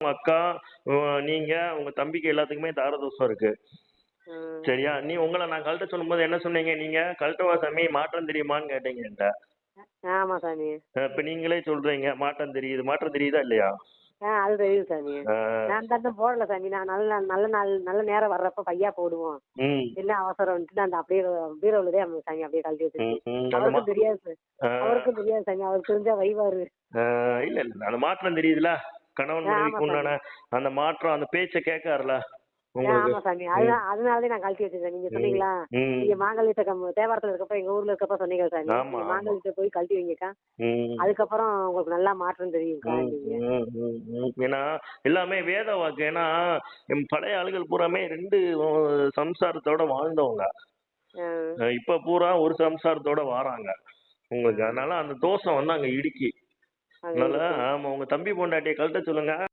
உங்க அக்கா, நீங்க, உங்க தம்பிக்கு எல்லாத்துக்குமே தாரதோஷம் இருக்கு. ம். சரியா? உங்கள நான் கழட்ட சொல்லும்போது என்ன சொன்னீங்க நீங்க? "கழட்டவா சாமி, மாற்றம் தெரியுமான்னு?" கேட்டீங்க என்ட்ட. ஆமா சாமி. இப்ப நீங்களே சொல்றீங்க, மாற்றம் தெரியுது. மாற்றம் தெரியுதா இல்லையா? அது தெரியுது சாமி. ஆ. நான் இந்த இன்னும் போடல சாமி. நான் நல்ல நல்ல நாள் நல்ல நேரம் வர்றப்ப பையா போடுவோம். ம். என்ன அவசரம்ன்ட்டு நான் அந்த அப்படியே பீரோலதே சாமி அப்படியே கழட்டி ம், வச்சிருக்கேன். ம். அவருக்கும் தெரியாது சார். ஆ. அவருக்கும் தெரியாது சாமி. அவருக்கு தெரிஞ்சா வைவாரு. இல்ல, இல்ல. அந்த மாற்றம் தெரியுதுல்ல? கணவன் ஆமா மனைவிக்கு சாமி. உண்டான அந்த மாற்றம், அந்த பேச்ச கேட்காருல உங்களுக்கு? ஆமா சாமி. ம், அதனாலதான் நான் கழட்டி வச்சேன் சார். நீங்க ம், சொன்னீங்களா? ம். நீங்க மாங்கல்யத்த தேவாரத்துல இருக்கப்ப எங்க ஊர்ல இருக்கப்ப சொன்னீங்க சாமி. ஆமா, நீங்க ஆமா. மாங்கல்யத்த போய் கழட்டி வைங்கக்கா. ம். அதுக்கப்புறம் உங்களுக்கு நல்லா மாற்றம் ம், தெரியும்க்கான்னீங்க. ம், ம், ம். ஏன்னா, எல்லாமே வேத வாக்கு. ஏன்னா, பழைய ஆளுகள் பூராமே 2 சம்சாரத்தோட வாழ்ந்தவங்க. ஆ. இப்ப பூரா ஒரு சம்சாரத்தோட வாராங்க. உங்களுக்கு ஆமா. அதனால அந்த தோஷம் வந்து அங்க இடிக்கி. அங்க அதனால இருக்கு. ஆமா உங்க தம்பி பொண்டாட்டிய கழட்ட சொல்லுங்க.